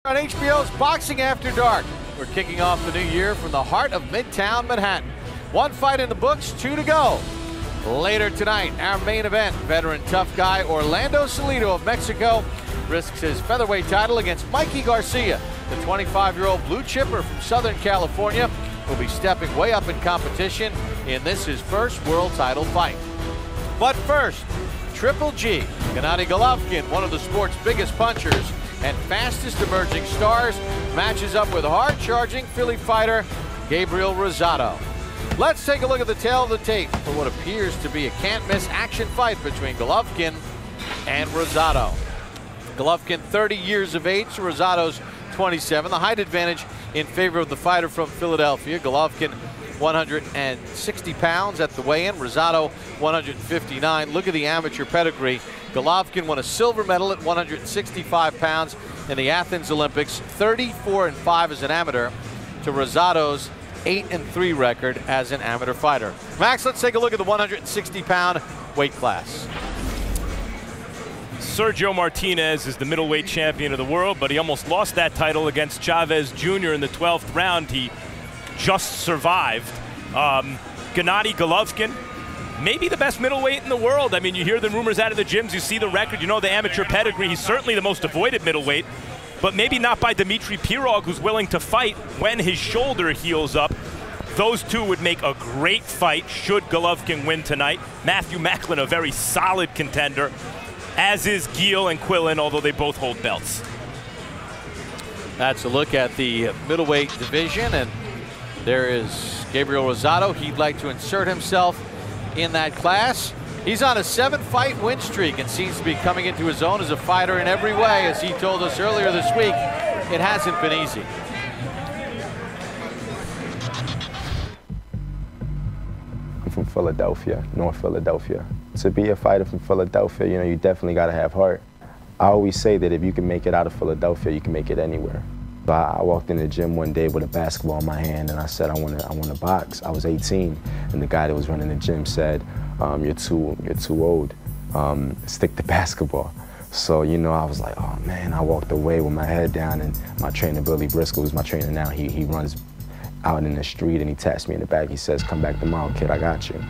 On HBO's Boxing After Dark, we're kicking off the new year from the heart of Midtown Manhattan. One fight in the books, 2 to go. Later tonight, our main event, veteran tough guy Orlando Salido of Mexico risks his featherweight title against Mikey Garcia. The 25-year-old blue chipper from Southern California will be stepping way up in competition in this his first world title fight. But first, Triple G, Gennady Golovkin, one of the sport's biggest punchers and fastest emerging stars, matches up with hard-charging Philly fighter Gabriel Rosado. Let's take a look at the tail of the tape for what appears to be a can't-miss action fight between Golovkin and Rosado. Golovkin 30 years of age, Rosado's 27. The height advantage in favor of the fighter from Philadelphia. Golovkin 160 pounds at the weigh-in, Rosado 159. Look at the amateur pedigree. Golovkin won a silver medal at 165 pounds in the Athens Olympics, 34-5 as an amateur, to Rosado's 8-3 record as an amateur fighter. Max, let's take a look at the 160-pound weight class. Sergio Martinez is the middleweight champion of the world, but he almost lost that title against Chavez Jr. in the 12th round. He just survived. Gennady Golovkin, maybe the best middleweight in the world. I mean, you hear the rumors out of the gyms, you see the record, you know the amateur pedigree. He's certainly the most avoided middleweight, but maybe not by Dmitry Pirog, who's willing to fight when his shoulder heals up. Those two would make a great fight should Golovkin win tonight. Matthew Macklin, a very solid contender, as is Giel and Quillen, although they both hold belts. That's a look at the middleweight division, and there is Gabriel Rosado. He'd like to insert himself in that class. He's on a 7-fight win streak and seems to be coming into his own as a fighter in every way. As he told us earlier this week, it hasn't been easy. I'm from Philadelphia, North Philadelphia. To be a fighter from Philadelphia, you know, you definitely got to have heart. I always say that if you can make it out of Philadelphia, you can make it anywhere. I walked in the gym one day with a basketball in my hand and I said, I want to box. I was 18, and the guy that was running the gym said, you're too old. Stick to basketball. So, you know, I was like, oh man, I walked away with my head down, and my trainer, Billy Briscoe, who's my trainer now, he runs out in the street and he taps me in the back. He says, come back tomorrow, kid, I got you.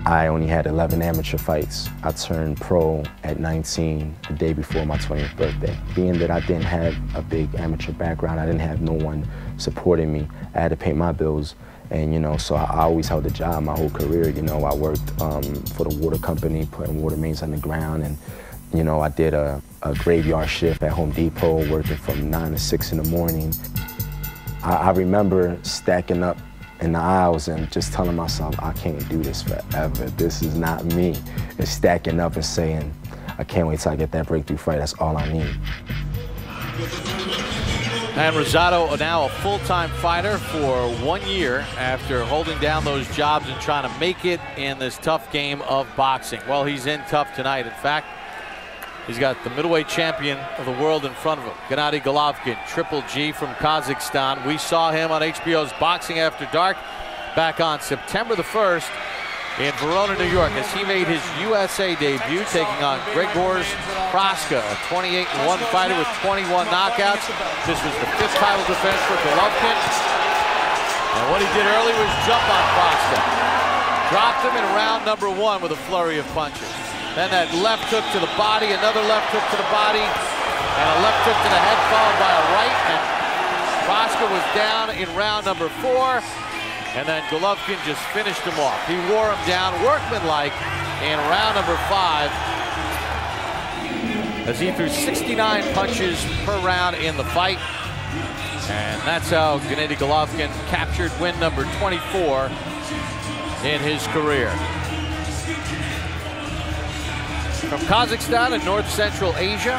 I only had 11 amateur fights. I turned pro at 19, the day before my 20th birthday. Being that I didn't have a big amateur background, I didn't have no one supporting me. I had to pay my bills, and you know, so I always held a job my whole career. You know, I worked for the water company, putting water mains on the ground, and you know, I did a graveyard shift at Home Depot, working from 9 to 6 in the morning. I remember stacking up in the aisles and just telling myself, I can't do this forever. This is not me. And stacking up and saying, I can't wait till I get that breakthrough fight. That's all I need. And Rosado now a full-time fighter for 1 year after holding down those jobs and trying to make it in this tough game of boxing. Well, he's in tough tonight. In fact, he's got the middleweight champion of the world in front of him, Gennady Golovkin, Triple G from Kazakhstan. We saw him on HBO's Boxing After Dark back on September the 1st in Verona, New York, as he made his USA debut, taking on Grzegorz Praska, a 28-1 fighter with 21 knockouts. This was the 5th title defense for Golovkin. And what he did early was jump on Praska. Dropped him in round number 1 with a flurry of punches. Then that left hook to the body, another left hook to the body, and a left hook to the head followed by a right. And Praska was down in round number 4, and then Golovkin just finished him off. He wore him down workmanlike in round number 5 as he threw 69 punches per round in the fight. And that's how Gennady Golovkin captured win number 24 in his career. From Kazakhstan in North Central Asia,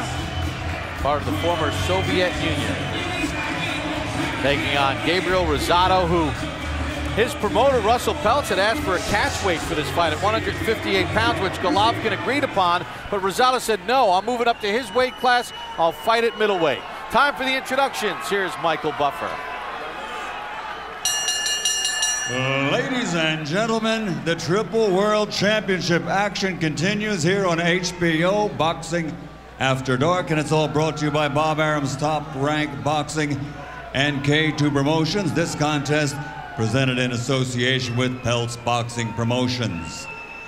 part of the former Soviet Union. Taking on Gabriel Rosado, who his promoter Russell Peltz had asked for a catch weight for this fight at 158 pounds, which Golovkin agreed upon, but Rosado said, no, I'm moving up to his weight class, I'll fight at middleweight. Time for the introductions. Here's Michael Buffer. Ladies and gentlemen, the Triple World Championship action continues here on HBO Boxing After Dark, and it's all brought to you by Bob Arum's Top Rank Boxing and K2 Promotions. This contest presented in association with Peltz Boxing Promotions.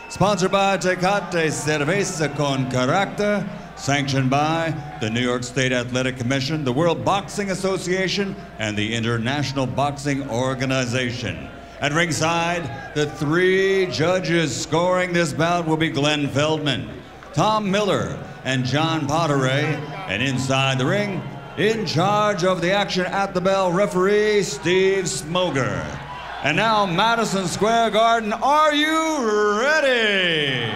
Sponsored by Tecate Cerveza con Carácter, sanctioned by the New York State Athletic Commission, the World Boxing Association, and the International Boxing Organization. At ringside, the 3 judges scoring this bout will be Glenn Feldman, Tom Miller, and John Potteray. And inside the ring, in charge of the action at the bell, referee Steve Smoger. And now, Madison Square Garden, are you ready?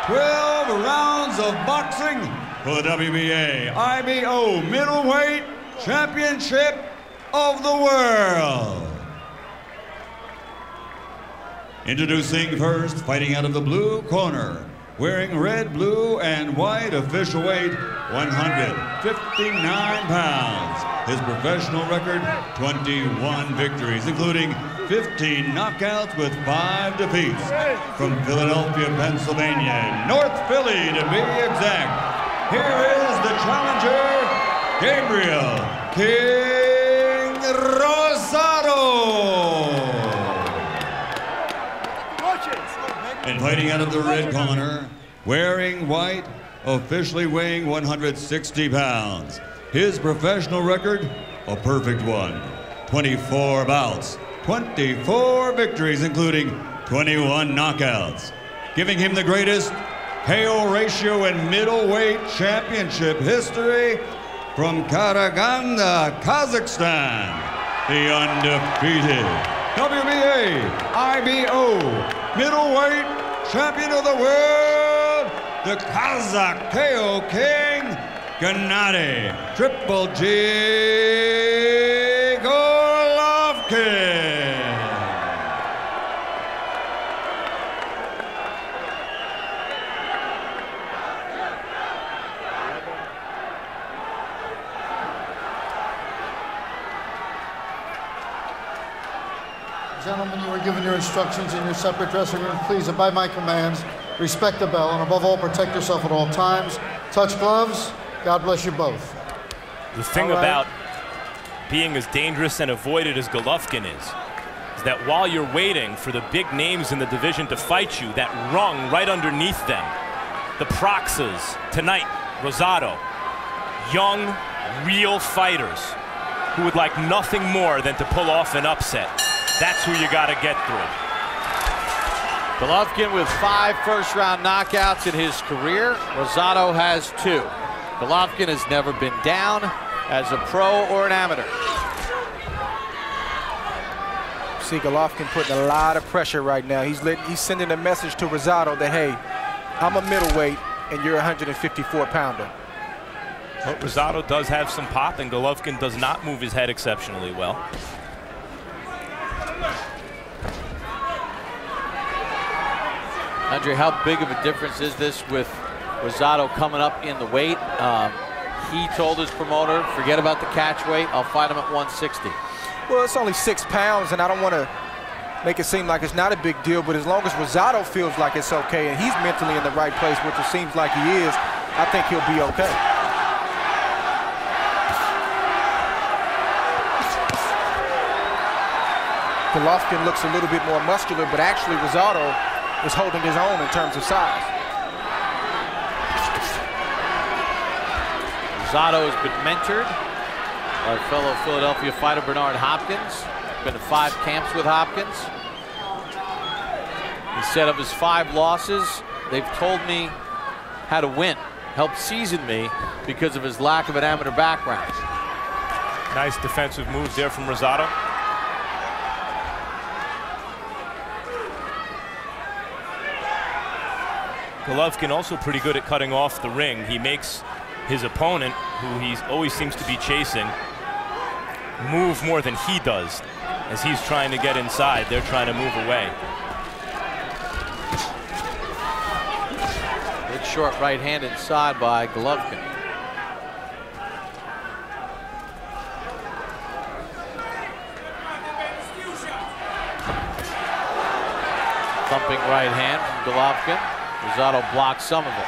12 rounds of boxing for the WBA IBO Middleweight Championship of the World. Introducing first, fighting out of the blue corner, wearing red, blue, and white, official weight 159 pounds. His professional record, 21 victories, including 15 knockouts with 5 defeats. From Philadelphia, Pennsylvania, North Philly to be exact, here is the challenger, Gabriel King Rosado. And fighting out of the red corner, wearing white, officially weighing 160 pounds. His professional record, a perfect one. 24 bouts, 24 victories, including 21 knockouts. Giving him the greatest KO ratio in middleweight championship history, from Karaganda, Kazakhstan, the undefeated WBA IBO middleweight champion of the world, the Kazakh KO King, Gennady Triple G Golovkin. Gentlemen, you are given your instructions in your separate dressing room. Please abide my commands, respect the bell, and above all, protect yourself at all times. Touch gloves. God bless you both. The thing about being as dangerous and avoided as Golovkin is that while you're waiting for the big names in the division to fight you, that rung right underneath them, the Proxas, tonight, Rosado, young, real fighters who would like nothing more than to pull off an upset. That's who you got to get through. Golovkin with 5 first-round knockouts in his career. Rosado has 2. Golovkin has never been down as a pro or an amateur. See Golovkin putting a lot of pressure right now. He's sending a message to Rosado that, hey, I'm a middleweight and you're a 154-pounder. But Rosado does have some pop, and Golovkin does not move his head exceptionally well. Andre, how big of a difference is this with Rosado coming up in the weight? He told his promoter, forget about the catch weight, I'll fight him at 160. Well, it's only 6 pounds, and I don't want to make it seem like it's not a big deal, but as long as Rosado feels like it's okay and he's mentally in the right place, which it seems like he is, I think he'll be okay. Golovkin looks a little bit more muscular, but actually Rosado is holding his own in terms of size. Rosado has been mentored by fellow Philadelphia fighter Bernard Hopkins. Been to 5 camps with Hopkins. He said of his 5 losses, they've told me how to win, helped season me because of his lack of an amateur background. Nice defensive moves there from Rosado. Golovkin also pretty good at cutting off the ring. He makes his opponent, who he always seems to be chasing, move more than he does. As he's trying to get inside, they're trying to move away. Good short right hand inside by Golovkin. Thumping right hand from Golovkin. Rosado blocks some of it.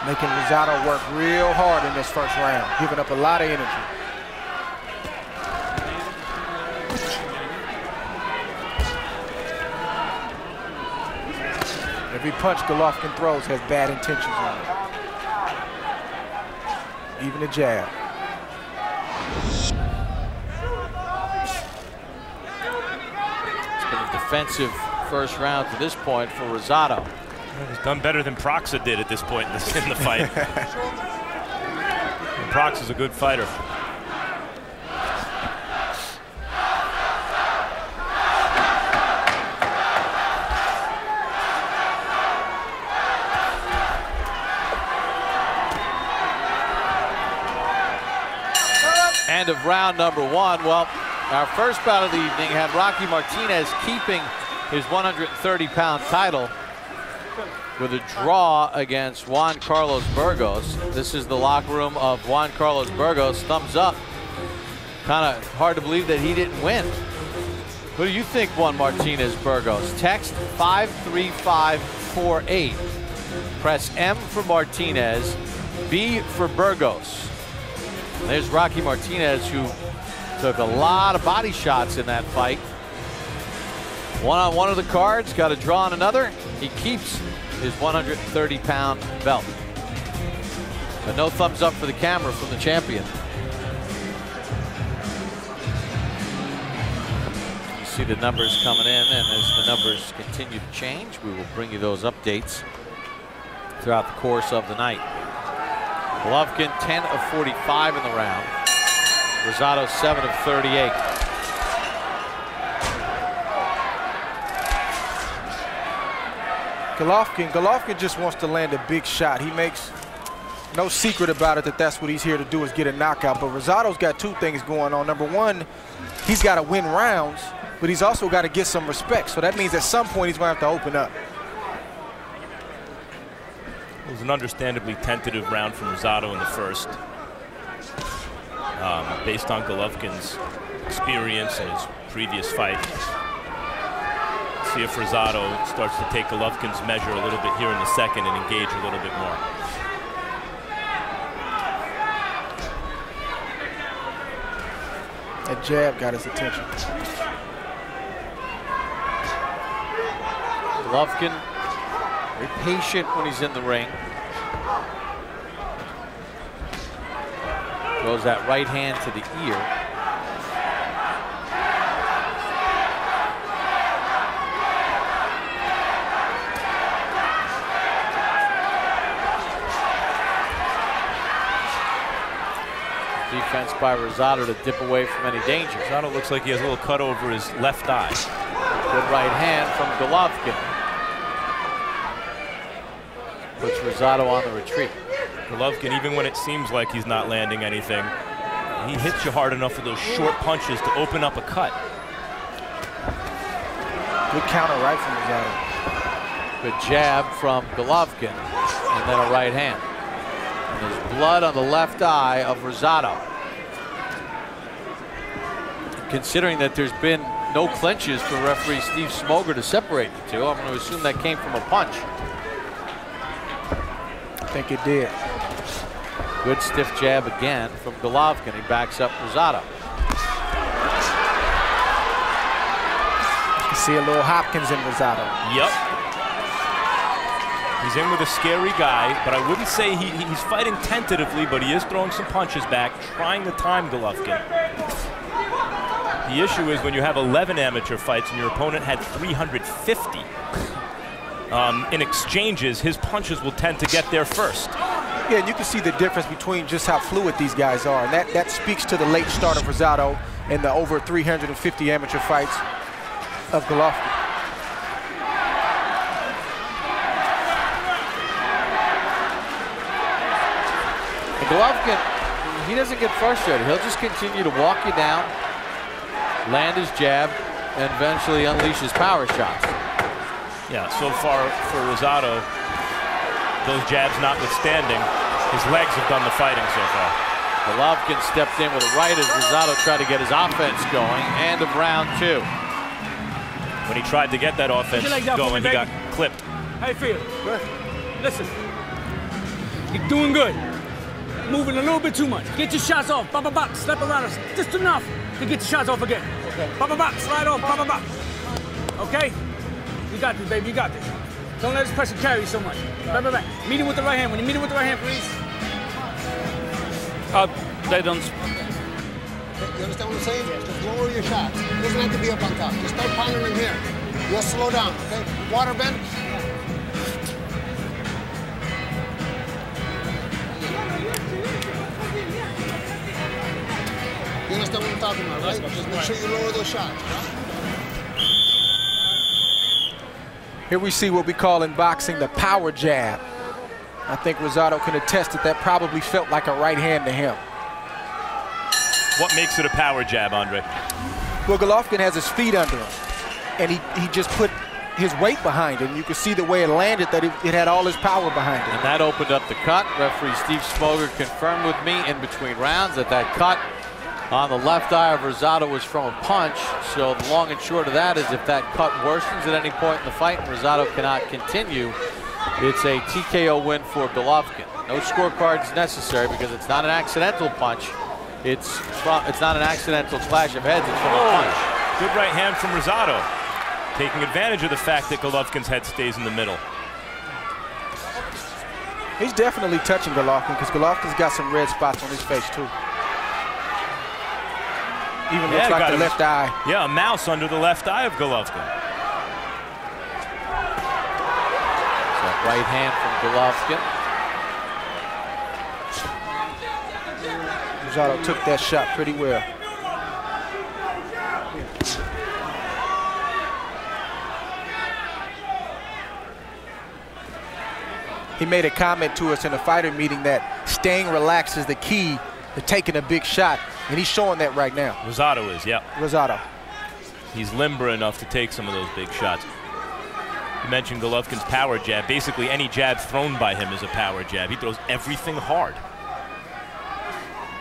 Making Rosado work real hard in this first round, giving up a lot of energy. Every punch Golovkin throws has bad intentions on it. Even a jab. It's been a defensive first round to this point for Rosado. He's done better than Proxa did at this point in the fight. Proxa's a good fighter. End of round number one. Well, our first bout of the evening had Rocky Martinez keeping his 130-pound title with a draw against Juan Carlos Burgos. This is the locker room of Juan Carlos Burgos. Thumbs up. Kind of hard to believe that he didn't win. Who do you think won Martinez Burgos? Text 53548. Press M for Martinez, B for Burgos. There's Rocky Martinez, who took a lot of body shots in that fight. Won on one of the cards, got a draw on another. He keeps his 130-pound belt. But no thumbs up for the camera from the champion. You see the numbers coming in, and as the numbers continue to change, we will bring you those updates throughout the course of the night. Golovkin 10 of 45 in the round. Rosado 7 of 38. Golovkin just wants to land a big shot. He makes no secret about it that that's what he's here to do, is get a knockout. But Rosado's got two things going on. Number one, he's got to win rounds, but he's also got to get some respect. So that means at some point he's going to have to open up. It was an understandably tentative round from Rosado in the first. Based on Golovkin's experience and his previous fight. See if Rosado starts to take Golovkin's measure a little bit here in the second and engage a little bit more. That jab got his attention. Golovkin, very patient when he's in the ring. Throws that right hand to the ear. Defense by Rosado to dip away from any danger. Rosado looks like he has a little cut over his left eye. Good right hand from Golovkin. Puts Rosado on the retreat. Golovkin, even when it seems like he's not landing anything, he hits you hard enough with those short punches to open up a cut. Good counter right from Rosado. Good jab from Golovkin, and then a right hand. And there's blood on the left eye of Rosado. Considering that there's been no clinches for referee Steve Smoger to separate the two, I'm going to assume that came from a punch. I think it did. Good stiff jab again from Golovkin. He backs up Rosado. You can see a little Hopkins in Rosado. Yep. He's in with a scary guy, but I wouldn't say he's fighting tentatively, but he is throwing some punches back, trying to time Golovkin. The issue is when you have 11 amateur fights and your opponent had 350. In exchanges, his punches will tend to get there first. Yeah, and you can see the difference between just how fluid these guys are. And that speaks to the late start of Rosado and the over 350 amateur fights of Golovkin. And Golovkin, he doesn't get frustrated. He'll just continue to walk you down, land his jab, and eventually unleash his power shots. Yeah, so far for Rosado, those jabs notwithstanding, his legs have done the fighting so far. Golovkin stepped in with a right as Rosado tried to get his offense going. End of round two. When he tried to get that offense going, he got clipped. How you feel? Good. Listen, You're doing good. Moving a little bit too much. Get your shots off. Bop, bop, bop. Slap around us. Just enough to get your shots off again. Okay. Bop, bop, bop. Slide off. Bop, bop, bop. Okay? You got this, baby. You got this. Don't let this pressure carry you so much. Back, back, back. Meet it with the right hand. When you meet it with the right hand, please. They don't. You understand what I'm saying? Just lower your shots. It doesn't have to be up on top. Just start pounding them here. Just slow down, okay? Water bend. You understand what I'm talking about, right? Just make sure you lower those shots. Here we see what we call in boxing the power jab. I think Rosado can attest that probably felt like a right hand to him. What makes it a power jab, Andre? Well, Golovkin has his feet under him, and he just put his weight behind it, and you can see the way it landed, that it had all his power behind it. And that opened up the cut. Referee Steve Smoger confirmed with me in between rounds that cut on the left eye of Rosado was from a punch. So the long and short of that is if that cut worsens at any point in the fight and Rosado cannot continue, it's a TKO win for Golovkin. No scorecards necessary because it's not an accidental punch. It's not an accidental clash of heads, it's from a punch. Good right hand from Rosado, taking advantage of the fact that Golovkin's head stays in the middle. He's definitely touching Golovkin because Golovkin's got some red spots on his face too. Even looks like the left eye. Yeah, a mouse under the left eye of Golovkin. That right hand from Golovkin. Rosado took that shot pretty well. He made a comment to us in a fighter meeting that staying relaxed is the key to taking a big shot, and he's showing that right now. Rosado is, yeah. Rosado. He's limber enough to take some of those big shots. You mentioned Golovkin's power jab. Basically, any jab thrown by him is a power jab. He throws everything hard.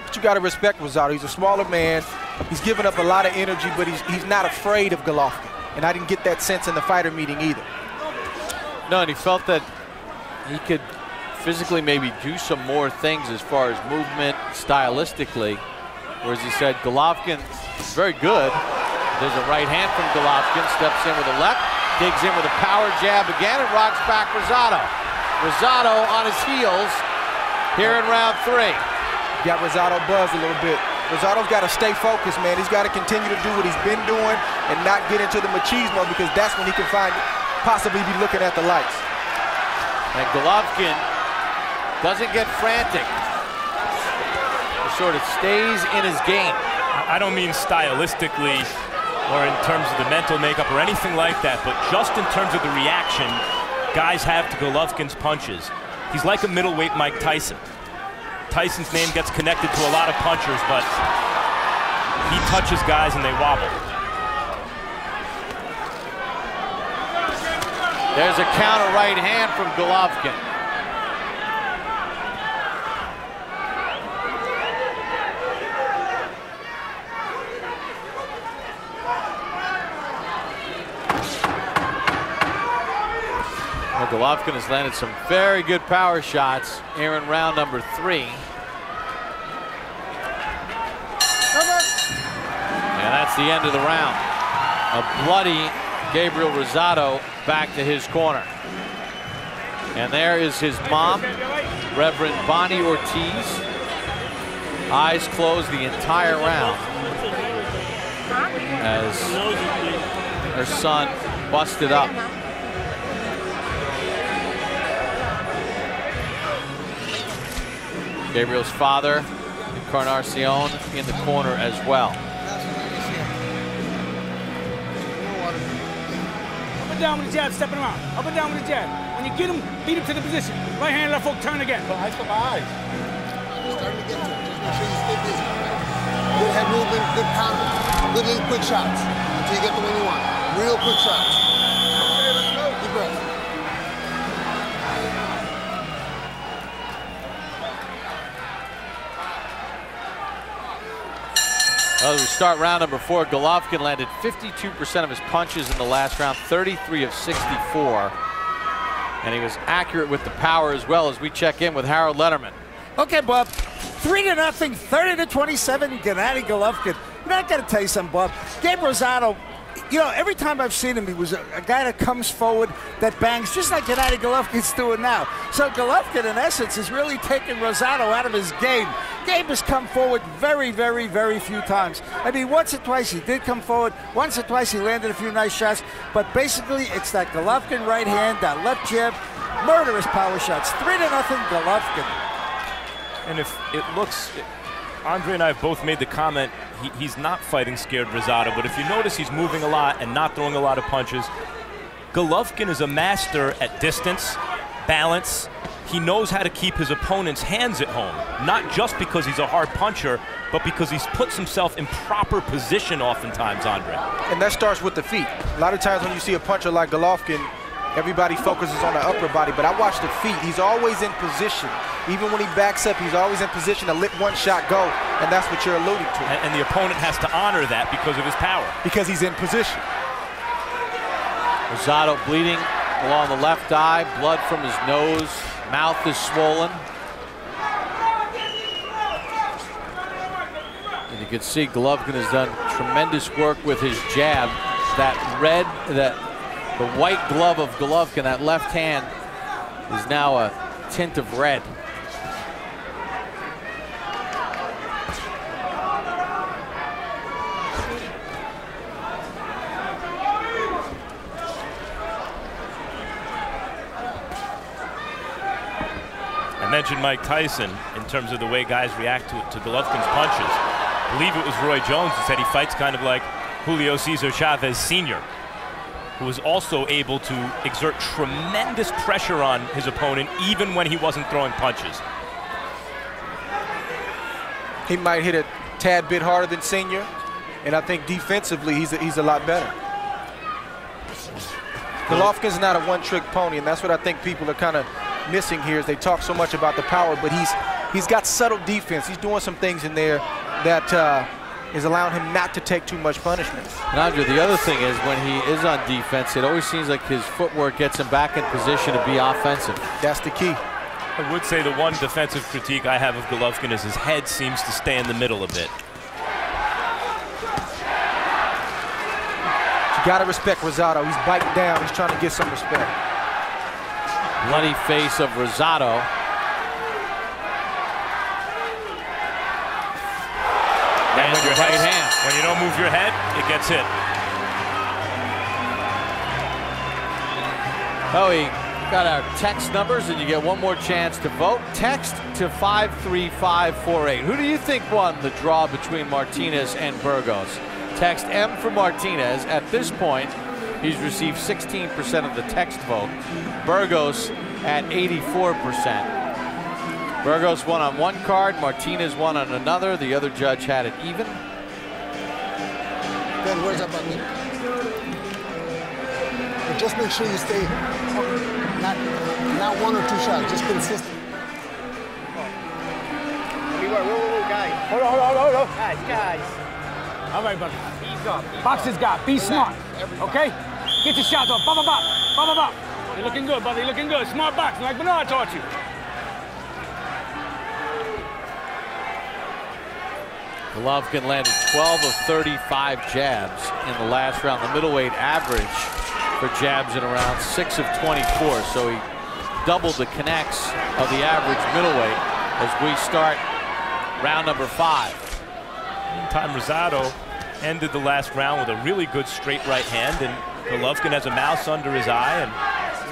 But you got to respect Rosado. He's a smaller man. He's giving up a lot of energy, but he's not afraid of Golovkin. And I didn't get that sense in the fighter meeting either. No, and he felt that he could physically maybe do some more things as far as movement, stylistically. Whereas he said Golovkin is very good. There's a right hand from Golovkin, steps in with a left, digs in with a power jab again, and rocks back Rosado. Rosado on his heels here in round 3. Got Rosado buzzed a little bit. Rosado's got to stay focused, man. He's got to continue to do what he's been doing and not get into the machismo, because that's when he can possibly be looking at the lights. And Golovkin doesn't get frantic. He sort of stays in his game. I don't mean stylistically or in terms of the mental makeup or anything like that, but just in terms of the reaction guys have to Golovkin's punches. He's like a middleweight Mike Tyson. Tyson's name gets connected to a lot of punchers, but he touches guys and they wobble. There's a counter right hand from Golovkin. Well, Golovkin has landed some very good power shots here in round number 3. And that's the end of the round. A bloody Gabriel Rosado back to his corner. And there is his mom, Reverend Bonnie Ortiz. Eyes closed the entire round as her son busted up. Gabriel's father, Encarnacion, in the corner as well. Up and down with the jab, stepping around. Up and down with the jab. When you get him, beat him to the position. Right hand, left hook, turn again. But eyes for eyes. You're starting to get to it. Just make sure you stay busy. Good head movement, good pounding, good little quick shots until you get the one you want. Real quick shots. Okay, let's go. Deep breath. As we start round number 4, Golovkin landed 52% of his punches in the last round, 33 of 64. And he was accurate with the power as well as we check in with Harold Letterman. Okay, Bob. 3-0, 30-27, Gennady Golovkin. You know, I got to tell you something, Bob. Gabriel Rosado, you know, every time I've seen him, he was a guy that comes forward, that bangs, just like Gennady Golovkin's doing now. So Golovkin, in essence, is really taking Rosado out of his game. Gabe has come forward very, very, very few times. I mean, once or twice he did come forward. Once or twice he landed a few nice shots. But basically, it's that Golovkin right hand, that left jab, murderous power shots. 3-0, Golovkin. And if it looks, Andre and I have both made the comment, he's not fighting scared Rosado, but if you notice he's moving a lot and not throwing a lot of punches. Golovkin is a master at distance, balance. He knows how to keep his opponent's hands at home, not just because he's a hard puncher, but because he's puts himself in proper position oftentimes, Andre. And that starts with the feet. A lot of times when you see a puncher like Golovkin, everybody focuses on the upper body, but I watch the feet. He's always in position. Even when he backs up, he's always in position to let one shot go, and that's what you're alluding to. And the opponent has to honor that because of his power. Because he's in position. Rosado bleeding along the left eye, blood from his nose, mouth is swollen. And you can see Golovkin has done tremendous work with his jab. The white glove of Golovkin, that left hand, is now a tint of red. I mentioned Mike Tyson in terms of the way guys react to Golovkin's punches. I believe it was Roy Jones who said he fights kind of like Julio Cesar Chavez Sr., who was also able to exert tremendous pressure on his opponent even when he wasn't throwing punches. He might hit a tad bit harder than Senior, and I think defensively he's a lot better. Golovkin's not a one-trick pony, and that's what I think people are kind of missing here. Is they talk so much about the power, but he's got subtle defense. He's doing some things in there that is allowing him not to take too much punishment. And Andre, the other thing is when he is on defense, it always seems like his footwork gets him back in position to be offensive. That's the key. I would say the one defensive critique I have of Golovkin is his head seems to stay in the middle a bit. You gotta respect Rosado. He's biting down. He's trying to get some respect. Bloody face of Rosado. And when you don't move your head, it gets hit. Oh, we got our text numbers, and you get one more chance to vote. Text to 53548. Who do you think won the draw between Martinez and Burgos? Text M for Martinez. At this point, he's received 16% of the text vote. Burgos at 84%. Burgos won on one card, Martinez won on another. The other judge had it even. Ben, where's that button? But just make sure you stay not one or two shots, just consistent. Whoa, guys. Hold on. Guys. All right, buddy. Ease up. Box his guy. Be smart. Okay? Get your shots off. Bop. You're looking good, buddy. You're looking good. Smart boxing, like Bernard taught you. Golovkin landed 12 of 35 jabs in the last round. The middleweight average for jabs in around 6 of 24. So he doubled the connects of the average middleweight as we start round number 5. Meantime, Rosado ended the last round with a really good straight right hand, and Golovkin has a mouse under his eye and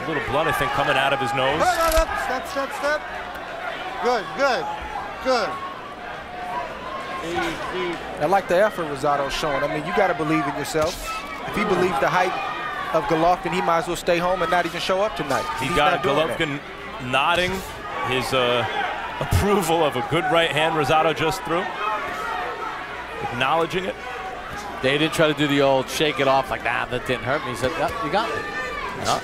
a little blood, I think, coming out of his nose. Step. Good. I like the effort Rosado's showing. I mean, you got to believe in yourself. If he believes the height of Golovkin, he might as well stay home and not even show up tonight. He got Golovkin nodding his approval of a good right hand Rosado just threw, acknowledging it. They did try to do the old shake it off like, nah, that didn't hurt me. He said, yep, you got me. Yep.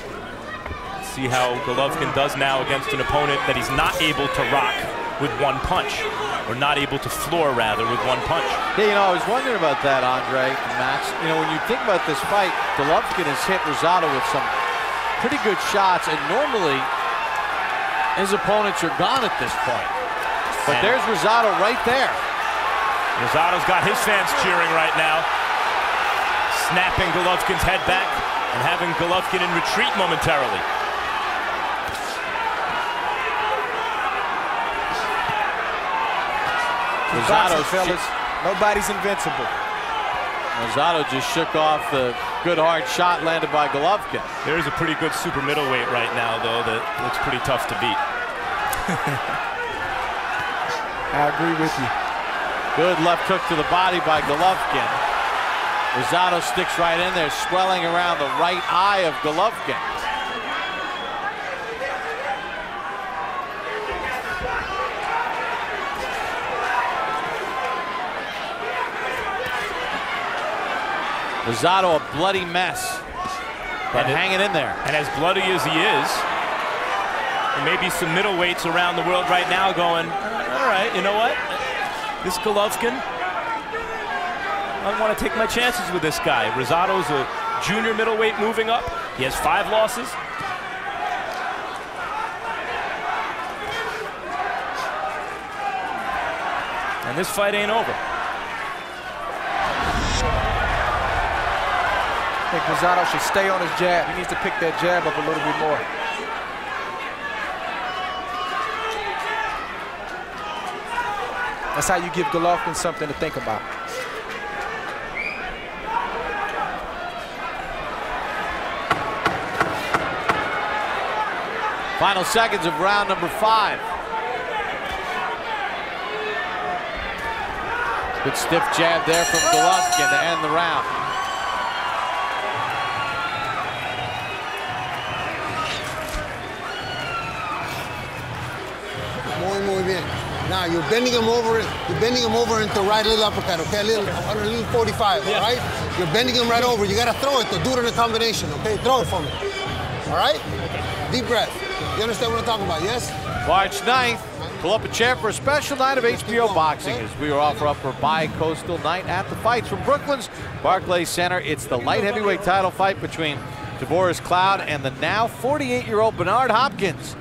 See how Golovkin does now against an opponent that he's not able to rock with one punch, or not able to floor, rather, with one punch. Yeah, you know, I was wondering about that, Andre and Max. You know, when you think about this fight, Golovkin has hit Rosado with some pretty good shots, and normally his opponents are gone at this point. But there's Rosado right there. Rosado's got his fans cheering right now, snapping Golovkin's head back and having Golovkin in retreat momentarily. Rosado, fellas, nobody's invincible. Rosado just shook off the good hard shot landed by Golovkin. There's a pretty good super middleweight right now, though, that looks pretty tough to beat. I agree with you. Good left hook to the body by Golovkin. Rosado sticks right in there, swelling around the right eye of Golovkin. Rosado a bloody mess, but hanging in there. And as bloody as he is, there may be some middleweights around the world right now going, all right, you know what? This Golovkin, I want to take my chances with this guy. Rosado's a junior middleweight moving up. He has 5 losses. And this fight ain't over. I think Rosado should stay on his jab. He needs to pick that jab up a little bit more. That's how you give Golovkin something to think about. Final seconds of round number 5. Good stiff jab there from Golovkin to end the round. Muy bien. Now you're bending him over. You're bending him over into right little uppercut. Okay, a little 45. Yeah. All right. You're bending him right over. You gotta throw it. To do it in a combination. Okay, throw it for me. All right. Deep breath. You understand what I'm talking about? Yes. March 9th, pull up a chair for a special night of HBO boxing as we offer up for bi-coastal night at the fights from Brooklyn's Barclays Center. It's the light heavyweight title fight between Tavoris Cloud and the now 48-year-old Bernard Hopkins.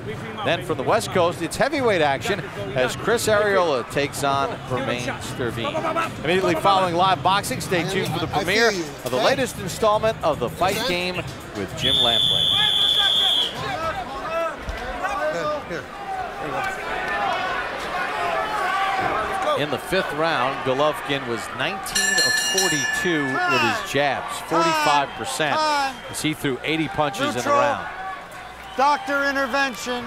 Then from the West Coast, it's heavyweight action as Chris Arreola takes on Bermain Sterveen. Immediately following live boxing, stay tuned for the premiere of the latest installment of The Fight Game with Jim Lampley. Here. In the 5th round, Golovkin was 19 of 42 with his jabs, 45%, as he threw 80 punches in the round. Doctor intervention.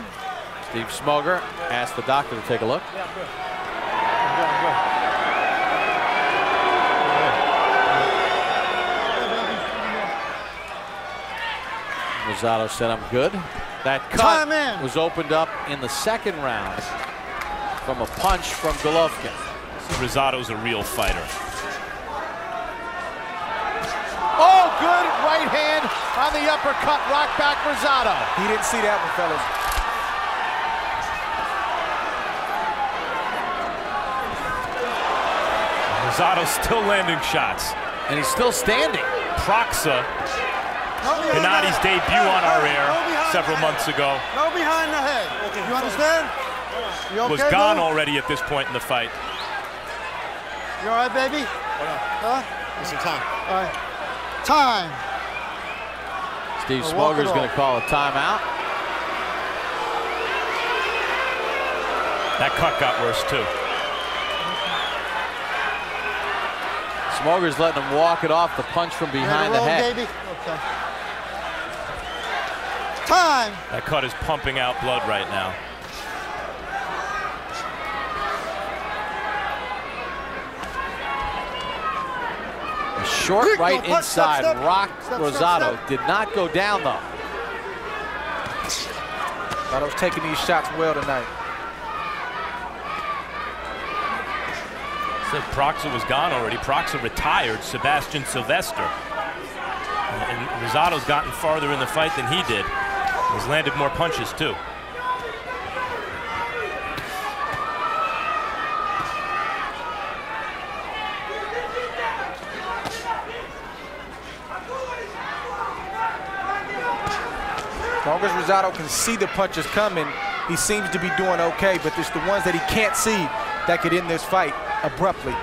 Steve Smoger asked the doctor to take a look. Yeah, good. Rosado said, I'm good. That cut was opened up in the 2nd round from a punch from Golovkin. Rosado's a real fighter. Oh, good right hand on the uppercut, rock back Rosado. He didn't see that one, fellas. Rosado's still landing shots. And he's still standing. Proxa, Gennady's debut on our air several months ago. No behind the head. You understand? You okay, was gone already at this point in the fight. You all right, baby? Huh? It's some time. All right. Time. Steve Smoger's going to call a timeout. That cut got worse, too. Smoger's letting him walk it off the punch from behind the head. Baby. Okay. Time. That cut is pumping out blood right now. A short right inside rocked Rosado. Did not go down, though. Rosado's taking these shots well tonight. Said Proxa was gone already. Proxa retired Sebastian Sylvester. And Rosado's gotten farther in the fight than he did. He's landed more punches, too. long as Rosado can see the punches coming, he seems to be doing okay, but it's the ones that he can't see that could end this fight abruptly.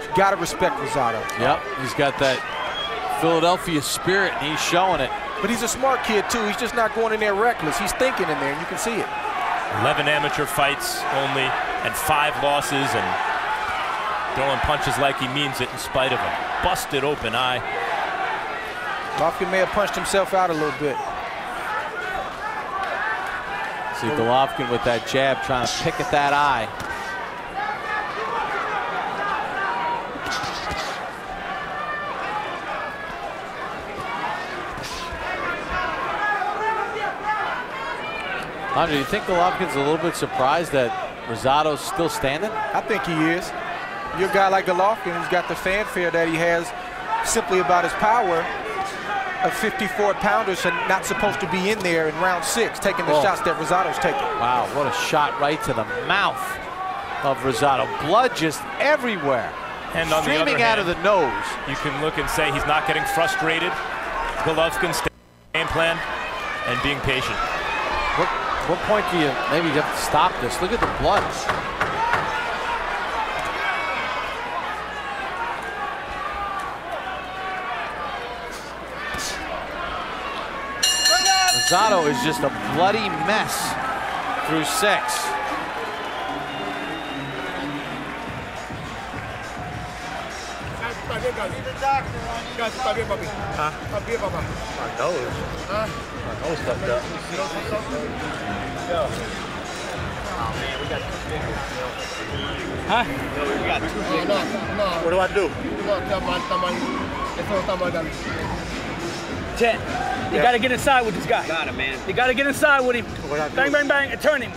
You gotta respect Rosado. Yep, he's got that Philadelphia spirit, and he's showing it. But he's a smart kid, too. He's just not going in there reckless. He's thinking in there, and you can see it. 11 amateur fights only, and 5 losses, and throwing punches like he means it in spite of a busted open eye. Golovkin may have punched himself out a little bit. See Golovkin with that jab trying to pick at that eye. Andre, do you think Golovkin's a little bit surprised that Rosado's still standing? I think he is. You're a guy like Golovkin who's got the fanfare that he has simply about his power. A 54-pounders and not supposed to be in there in round 6, taking the shots that Rosado's taking. Wow, what a shot right to the mouth of Rosado. Blood just everywhere. And on the other streaming hand, out of the nose. You can look and say he's not getting frustrated. Golovkin's game plan and being patient. What point do you maybe have to stop this? Look at the blood. Rosado is just a bloody mess through 6. Huh? What do I do? Jet, you gotta get inside with this guy. Got it, man. You gotta get inside with him. Bang, bang, bang, and turn him.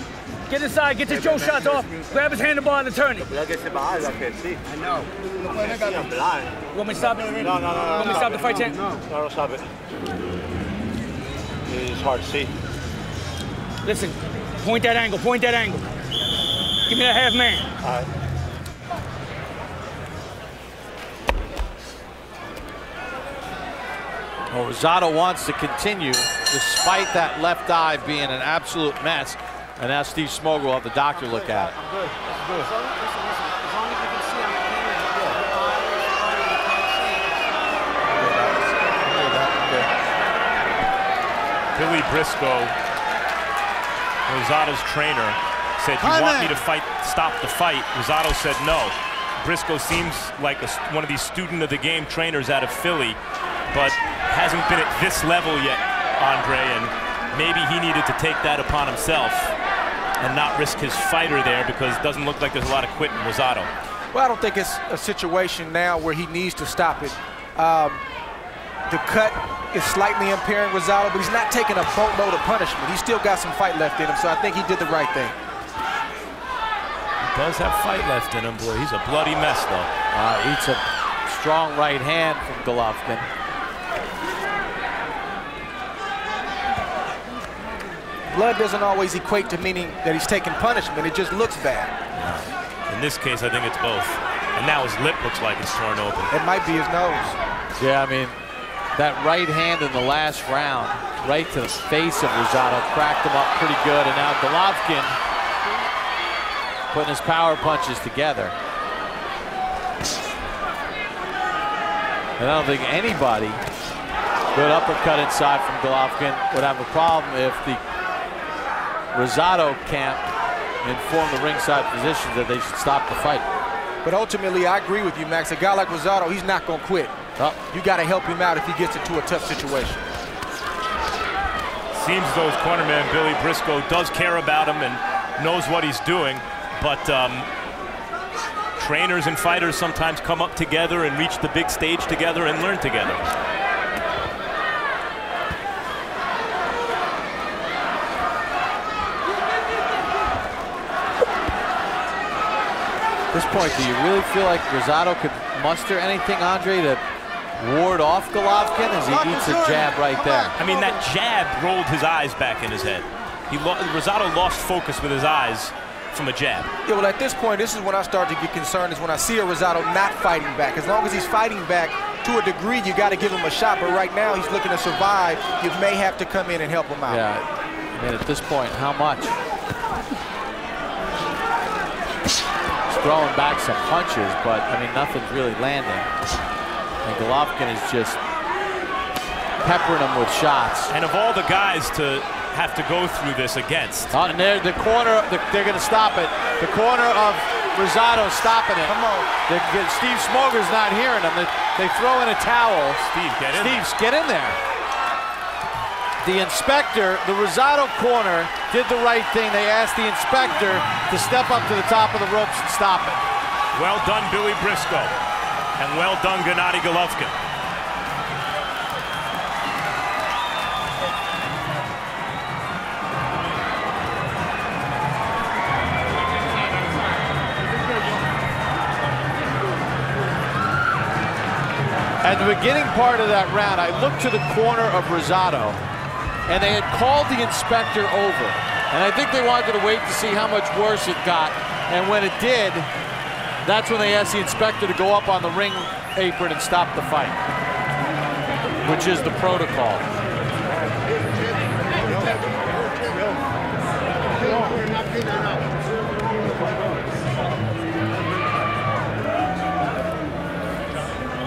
Get inside, get your jaw shots off, grab his handlebar and turn him. I can't see. I know. I'm blind. You want me to stop it? No. You want me to stop the fight, Jet? No, don't stop it. It's hard to see. Listen, point that angle, point that angle. Give me that half man. All right. Well, Rosado wants to continue despite that left eye being an absolute mess. And now Steve Smoger will have the doctor look at it. I'm good. I'm good. As long as you can see on the camera, Billy Briscoe, Rosado's trainer, said, "You want me to stop the fight?" Rosado said no. Briscoe seems like one of these student of the game trainers out of Philly, but hasn't been at this level yet, Andre, and maybe he needed to take that upon himself and not risk his fighter there, because it doesn't look like there's a lot of quit in Rosado. Well, I don't think it's a situation now where he needs to stop it. The cut is slightly impairing Rosado, but he's not taking a boatload of punishment. He's still got some fight left in him, so I think he did the right thing. He does have fight left in him, boy. He's a bloody mess, though. Eats a strong right hand from Golovkin. Blood doesn't always equate to meaning that he's taking punishment. It just looks bad. In this case, I think it's both. And now his lip looks like it's torn open. It might be his nose. Yeah, I mean, that right hand in the last round, right to the face of Rosado, cracked him up pretty good. And now Golovkin putting his power punches together. And I don't think anybody, good uppercut inside from Golovkin, would have a problem if the Rosado camp informed the ringside physicians that they should stop the fight. But ultimately, I agree with you, Max. A guy like Rosado, he's not going to quit. You got to help him out if he gets into a tough situation. Seems those cornerman Billy Briscoe does care about him and knows what he's doing, but trainers and fighters sometimes come up together and reach the big stage together and learn together. At this point, do you really feel like Rosado could muster anything, Andre, to ward off Golovkin as he eats a jab right there? I mean, that jab rolled his eyes back in his head. Rosado lost focus with his eyes from a jab. Yeah, well, at this point, this is when I start to get concerned, is when I see a Rosado not fighting back. As long as he's fighting back, to a degree, you got to give him a shot. But right now, he's looking to survive. You may have to come in and help him out. Yeah, I mean, at this point, how much? He's throwing back some punches, but, I mean, nothing's really landing. And Golovkin is just peppering him with shots. And of all the guys to have to go through this against. And there, the corner, they're going to stop it. The corner of Rosado stopping it. Come on. Steve Smoger's not hearing them. They throw in a towel. Steve, get in there. Steve, get in there. The inspector, the Rosado corner, did the right thing. They asked the inspector to step up to the top of the ropes and stop it. Well done, Billy Briscoe. And well done, Gennady Golovkin. At the beginning part of that round, I looked to the corner of Rosado, and they had called the inspector over. And I think they wanted to wait to see how much worse it got. And when it did, that's when they asked the inspector to go up on the ring apron and stop the fight, which is the protocol.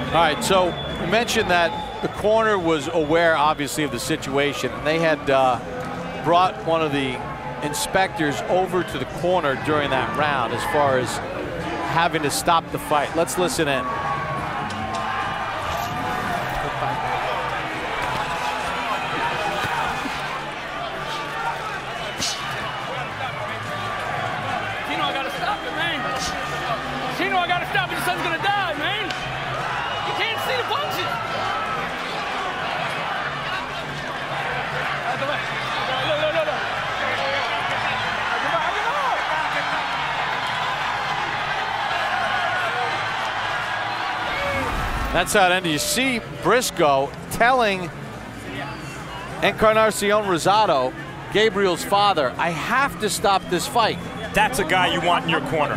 All right, so you mentioned that the corner was aware, obviously, of the situation. They had brought one of the inspectors over to the corner during that round as far as having to stop the fight. Let's listen in. Chino, I gotta stop it, man. Chino, I gotta stop it. Your son's gonna die, man. You can't see the punches. Look, look, look, look. That's how it ended. You see Briscoe telling Encarnacion Rosado, Gabriel's father, I have to stop this fight. That's a guy you want in your corner.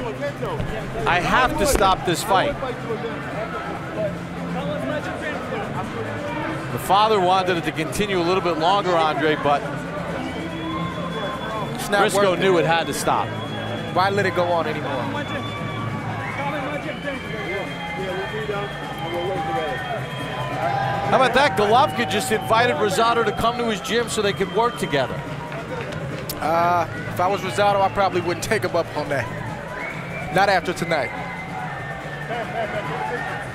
I have to stop this fight. The father wanted it to continue a little bit longer, Andre, but Briscoe knew it had to stop. Why let it go on anymore? How about that? Golovkin just invited Rosado to come to his gym so they could work together. If I was Rosado, I probably wouldn't take him up on that. Not after tonight.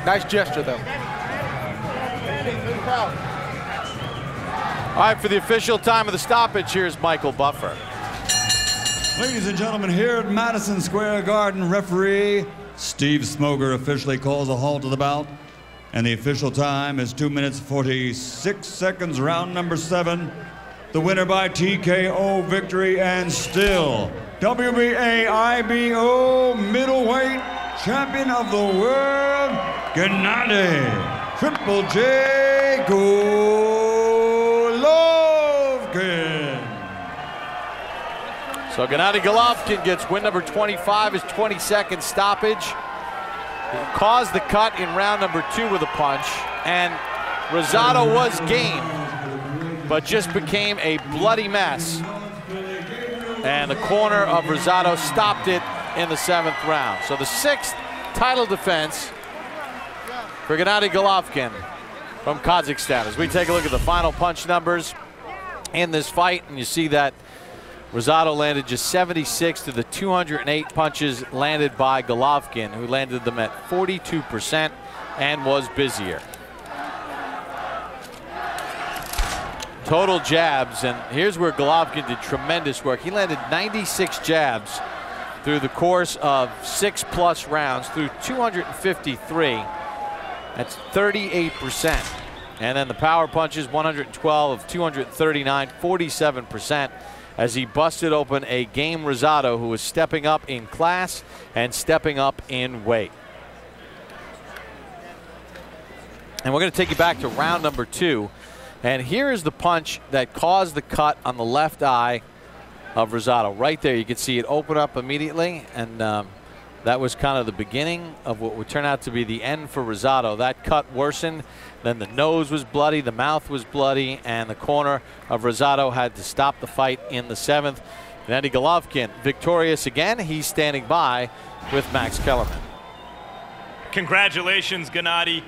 Nice gesture, though. All right, for the official time of the stoppage, here's Michael Buffer. Ladies and gentlemen, here at Madison Square Garden, referee Steve Smoger officially calls a halt to the bout. And the official time is 2 minutes 46 seconds, round number 7. The winner by TKO victory and still WBA IBO middleweight champion of the world, Gennady Triple J Golovkin. So Gennady Golovkin gets win number 25, his 22nd stoppage. He caused the cut in round number 2 with a punch, and Rosado was game, but just became a bloody mess. And the corner of Rosado stopped it in the 7th round. So the 6th title defense for Gennady Golovkin from Kazakhstan. As we take a look at the final punch numbers in this fight, and you see that Rosado landed just 76 to the 208 punches landed by Golovkin, who landed them at 42% and was busier. Total jabs, and here's where Golovkin did tremendous work. He landed 96 jabs through the course of 6+ rounds, through 253. That's 38%. And then the power punches, 112 of 239, 47%. As he busted open a game Rosado who was stepping up in class and stepping up in weight. And we're going to take you back to round number 2. And here is the punch that caused the cut on the left eye of Rosado. Right there, you can see it open up immediately. And That was kind of the beginning of what would turn out to be the end for Rosado. That cut worsened. Then the nose was bloody, the mouth was bloody, and the corner of Rosado had to stop the fight in the 7th. Gennady Golovkin victorious again. He's standing by with Max Kellerman. Congratulations, Gennady.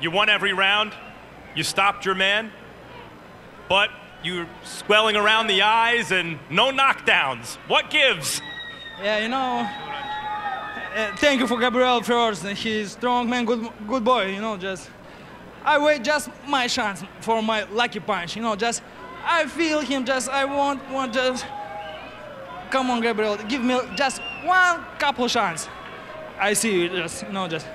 You won every round. You stopped your man, but you're swelling around the eyes and no knockdowns. What gives? Yeah, you know, thank you for Gabriel first. He's strong man, good boy. You know, just I wait just my chance for my lucky punch. You know, just I feel him. Just I want just come on, Gabriel, give me just one couple chance. I see you. Just you know, just.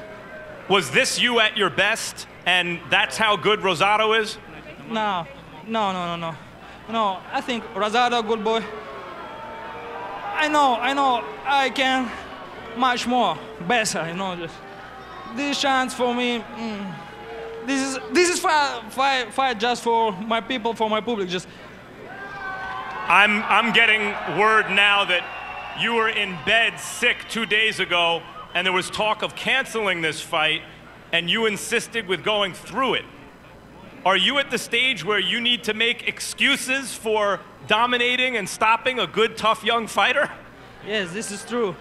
Was this you at your best, and that's how good Rosado is? No. I think Rosado, good boy. I know, I can much more, better, you know. Just this chance for me, this is fight just for my people, for my public. Just. I'm getting word now that you were in bed sick 2 days ago, and there was talk of canceling this fight, and you insisted with going through it. Are you at the stage where you need to make excuses for dominating and stopping a good, tough young fighter? Yes, this is true.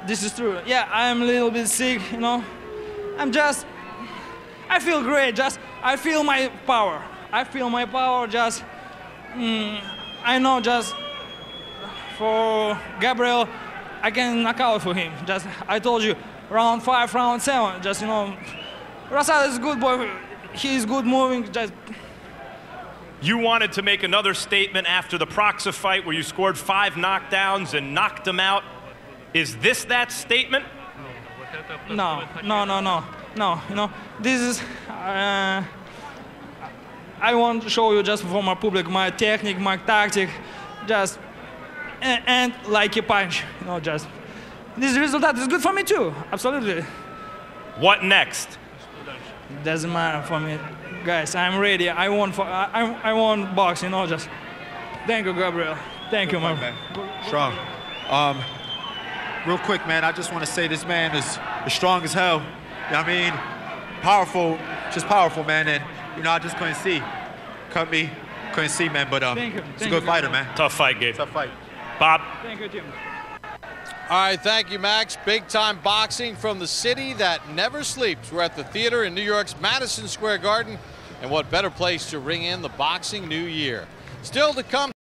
This is true. Yeah, I'm a little bit sick, you know. I feel great, just, I feel my power. I feel my power, just, I know just for Gabriel, I can knock out for him. Just, I told you, round 5, round 7, just, you know, Rosado is a good boy. He's good moving, just. You wanted to make another statement after the Proxa fight where you scored 5 knockdowns and knocked him out. Is this that statement? No, you know, this is, I want to show you just for my public, my technique, my tactic, just, and like a punch, you know, just. This result is good for me too, absolutely. What next? Doesn't matter for me, guys. I'm ready. I want box, you know. Just thank you, Gabriel. Thank you, man. Strong. Real quick, man. I just want to say this man is strong as hell. You know what I mean? Powerful, just powerful, man. And you know, I just couldn't see. Cut me, couldn't see, man. But he's a good fighter, man. Tough fight, Gabe. Tough fight. Bob. Thank you, Jim. All right, thank you, Max. Big-time boxing from the city that never sleeps. We're at the theater in New York's Madison Square Garden, and what better place to ring in the boxing new year. Still to come.